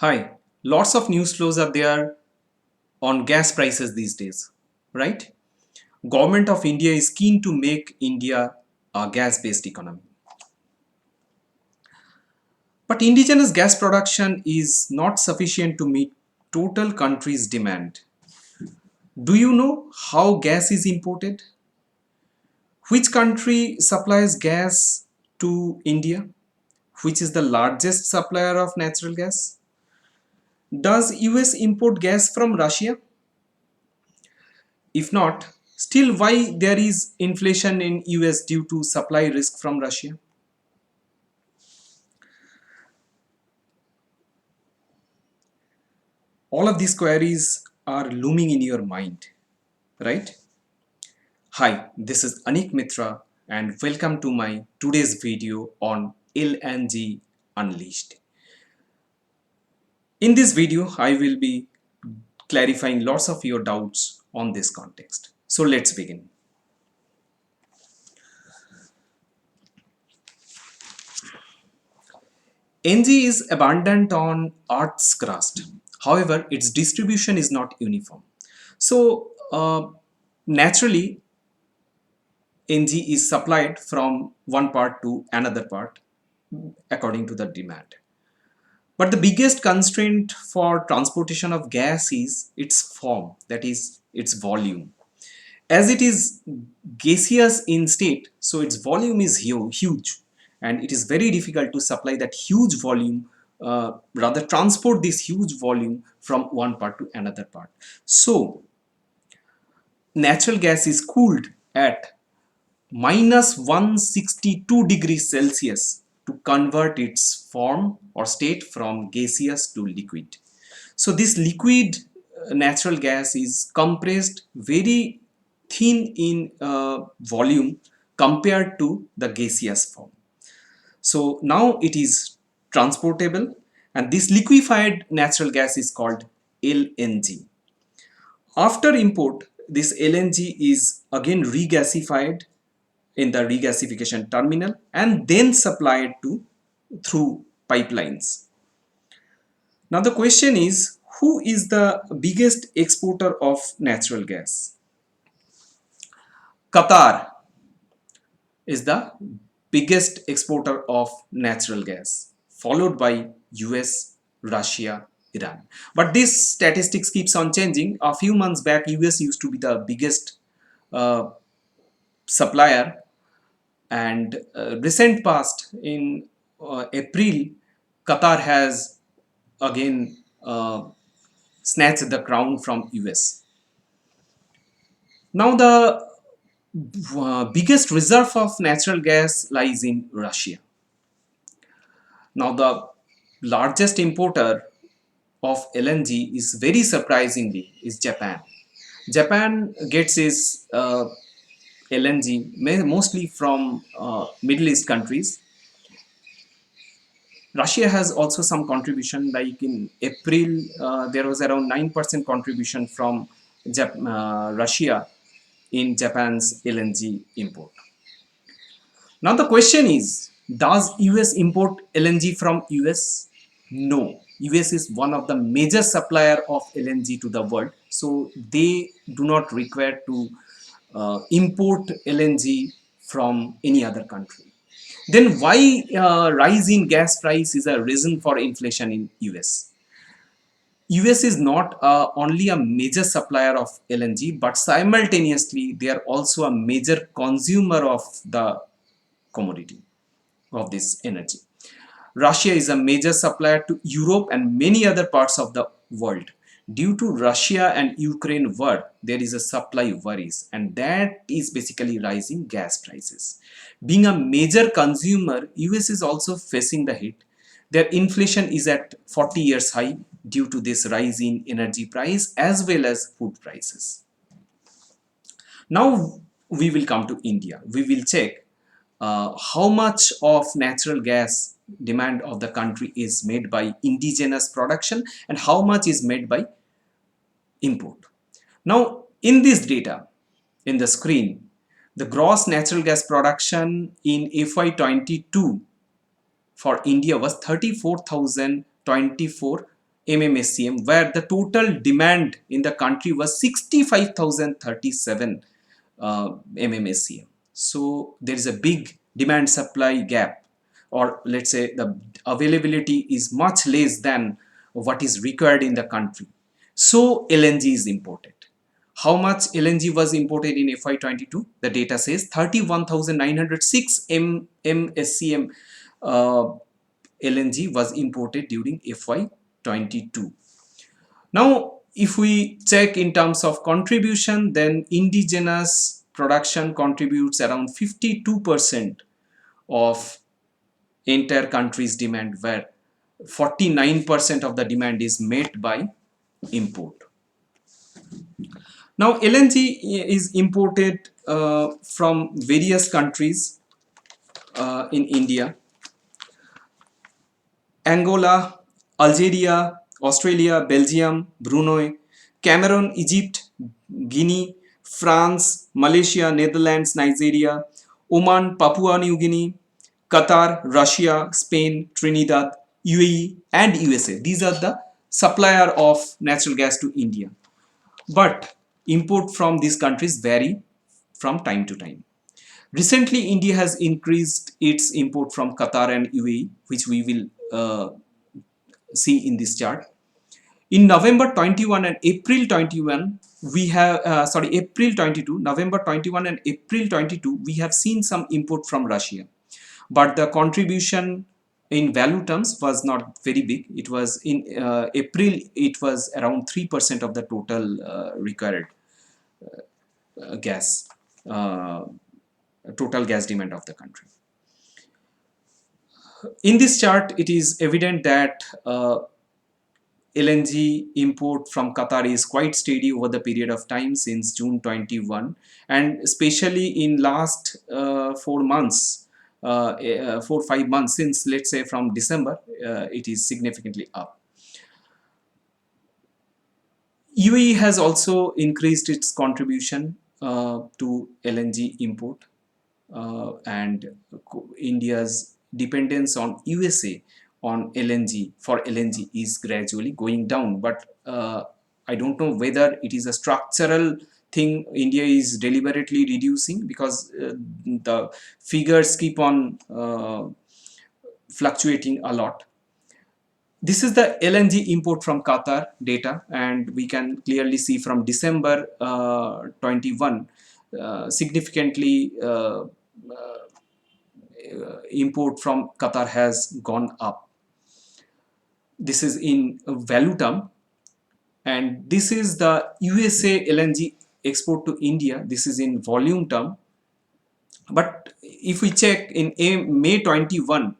Hi, lots of news flows are there on gas prices these days, right? Government of India is keen to make India a gas-based economy. But indigenous gas production is not sufficient to meet total country's demand. Do you know how gas is imported? Which country supplies gas to India? Which is the largest supplier of natural gas? Does US import gas from Russia? If not, still why there is inflation in US due to supply risk from Russia? All of these queries are looming in your mind, right? Hi, this is Anik Mitra and welcome to my today's video on LNG Unleashed. In this video, I will be clarifying lots of your doubts on this context. So let's begin. NG is abundant on Earth's crust. However, its distribution is not uniform. So, naturally, NG is supplied from one part to another part according to the demand. But the biggest constraint for transportation of gas is its form, that is, its volume. As it is gaseous in state, so its volume is huge, and it is very difficult to supply that huge volume, rather transport this huge volume from one part to another part. So natural gas is cooled at minus 162 degrees Celsius to convert its form or state from gaseous to liquid. So this liquid natural gas is compressed very thin in volume compared to the gaseous form. So now it is transportable, and this liquefied natural gas is called LNG. After import, this LNG is again regasified in the regasification terminal and then supplied to through pipelines. Now the question is, who is the biggest exporter of natural gas? Qatar is the biggest exporter of natural gas, followed by US, Russia, Iran. But this statistics keeps on changing. A few months back, US used to be the biggest uh, supplier, and recent past in April, Qatar has again snatched the crown from US. Now the biggest reserve of natural gas lies in Russia. Now the largest importer of LNG is very surprisingly is Japan. Japan gets its LNG mostly from Middle East countries. Russia has also some contribution, like in April, there was around 9% contribution from Russia in Japan's LNG import. Now the question is, does US import LNG from US? No. US is one of the major supplier of LNG to the world, so they do not require to import LNG from any other country. Then why rise in gas price is a reason for inflation in US? US is not only a major supplier of LNG, but simultaneously they are also a major consumer of the commodity of this energy. Russia is a major supplier to Europe and many other parts of the world. Due to Russia and Ukraine war, there is a supply worries, and that is basically rising gas prices. Being a major consumer, US is also facing the hit. Their inflation is at 40 years high due to this rise in energy price as well as food prices. Now we will come to India. We will check how much of natural gas demand of the country is made by indigenous production and how much is made by import. Now in this data in the screen, the gross natural gas production in FY22 for India was 34,024 MMSCM, where the total demand in the country was 65,037 MMSCM. So there is a big demand supply gap, or let's say the availability is much less than what is required in the country. So LNG is imported. How much LNG was imported in FY22? The data says 31,906 MMSCM LNG was imported during FY22. Now, if we check in terms of contribution, then indigenous production contributes around 52% of entire country's demand, where 49% of the demand is met by import. Now, LNG is imported from various countries in India: Angola, Algeria, Australia, Belgium, Brunei, Cameroon, Egypt, Guinea, France, Malaysia, Netherlands, Nigeria, Oman, Papua New Guinea, Qatar, Russia, Spain, Trinidad, UAE, and USA. These are the supplier of natural gas to India. But import from these countries vary from time to time. Recently, India has increased its import from Qatar and UAE, which we will see in this chart. In November 21 and April 21, we have, April 22, November 21 and April 22, we have seen some import from Russia. But the contribution in value terms was not very big. It was in April, it was around 3% of the total required gas, total gas demand of the country. In this chart, it is evident that LNG import from Qatar is quite steady over the period of time since June 21, and especially in last 4 months, 4-5 months, since let's say from December, it is significantly up. UAE has also increased its contribution to LNG import, and India's dependence on USA on LNG is gradually going down. But I don't know whether it is a structural thing India is deliberately reducing, because the figures keep on fluctuating a lot. This is the LNG import from Qatar data, and we can clearly see from December 21, significantly import from Qatar has gone up. This is in value term, and this is the USA LNG export to India. This is in volume term. But if we check in May 21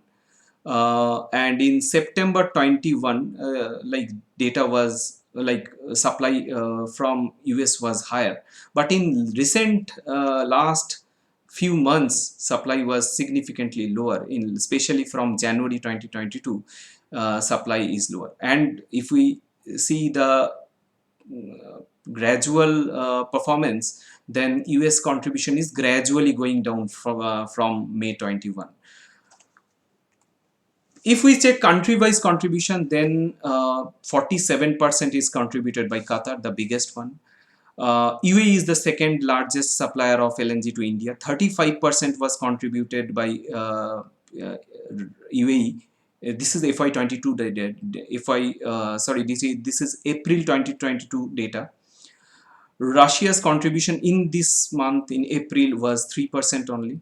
and in September 21, like data was like supply from US was higher, but in recent last few months supply was significantly lower, in especially from January 2022. Supply is lower, and if we see the gradual performance, then US contribution is gradually going down from May 21. If we check country-wise contribution, then 47% is contributed by Qatar, the biggest one. UAE is the second largest supplier of LNG to India. 35% was contributed by UAE. This is FY22 data. This is April 2022 data. Russia's contribution in this month in April was 3% only.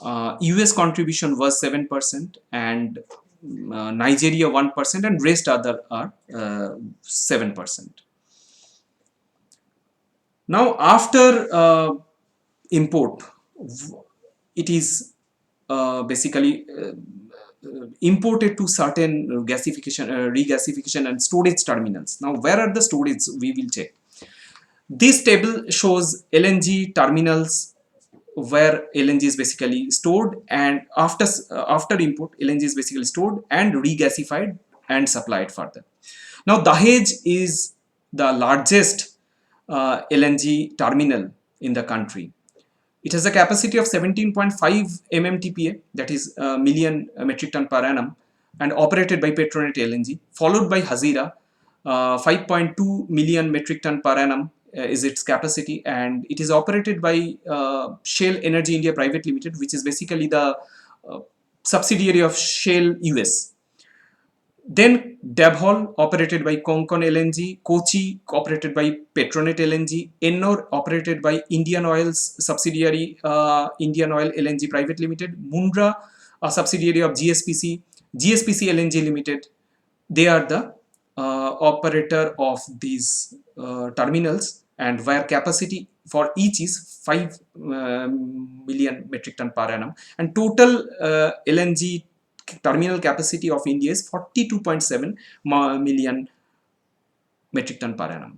US contribution was 7%, and Nigeria 1%, and rest other are 7%. Now, after import, it is basically imported to certain regasification and storage terminals. Now, where are the storage? We will check. This table shows LNG terminals where LNG is basically stored, and after import, LNG is basically stored and regasified and supplied further. Now, Dahej is the largest LNG terminal in the country. It has a capacity of 17.5 MMTPA, that is million metric ton per annum, and operated by Petronet LNG, followed by Hazira 5.2 million metric ton per annum is its capacity, and it is operated by Shell Energy India Private Limited, which is basically the uh, subsidiary of Shell US. Then Dabhol, operated by Konkon LNG, Kochi, operated by Petronet LNG, Ennore, operated by Indian Oil's subsidiary Indian Oil LNG Private Limited, Mundra, a subsidiary of GSPC, GSPC LNG Limited. They are the operator of these terminals, and where capacity for each is 5 million metric ton per annum, and total LNG terminal capacity of India is 42.7 million metric ton per annum.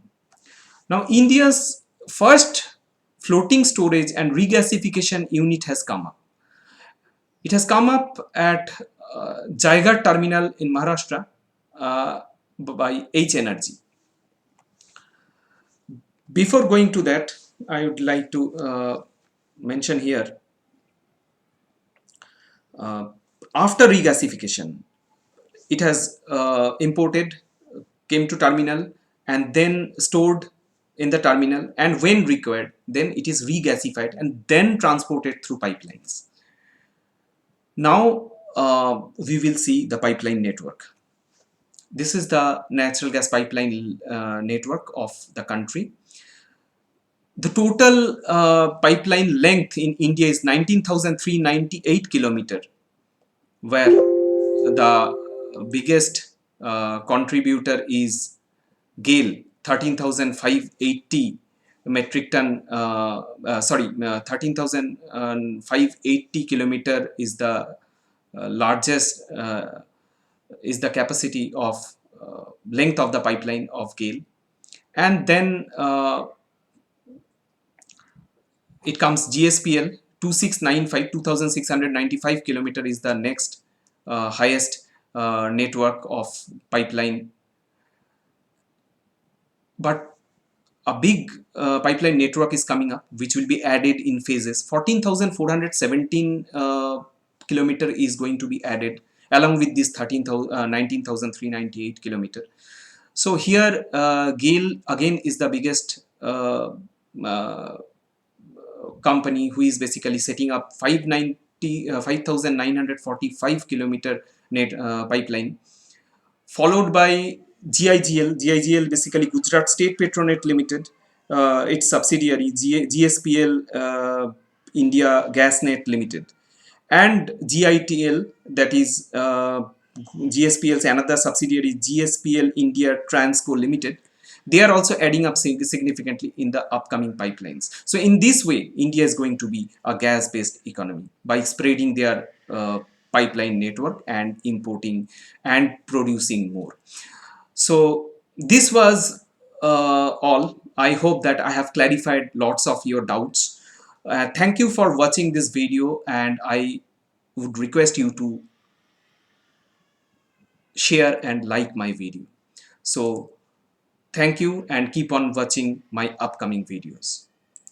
Now, India's first floating storage and regasification unit has come up. It has come up at Jaigarh terminal in Maharashtra by H Energy. Before going to that, I would like to mention here, uh, after regasification, it has imported, came to terminal, and then stored in the terminal, and when required, then it is regasified and then transported through pipelines. Now we will see the pipeline network. This is the natural gas pipeline network of the country. The total pipeline length in India is 19,398 kilometer, where the biggest contributor is GAIL, 13,580 metric ton, 13,580 kilometer is the largest, is the capacity of length of the pipeline of GAIL. And then it comes GSPL, 2695, 2695 kilometer is the next highest network of pipeline. But a big pipeline network is coming up, which will be added in phases. 14,417 kilometer is going to be added along with this 19,398 kilometer. So here GAIL again is the biggest uh, company, who is basically setting up 5,945 kilometer net pipeline, followed by GIGL. GIGL basically Gujarat State Petronet Limited, its subsidiary GSPL India Gasnet Limited, and GITL, that is GSPL's another subsidiary, GSPL India Transco Limited. They are also adding up significantly in the upcoming pipelines. So in this way, India is going to be a gas-based economy by spreading their pipeline network and importing and producing more. So this was all. I hope that I have clarified lots of your doubts. Thank you for watching this video, and I would request you to share and like my video. So thank you, and keep on watching my upcoming videos.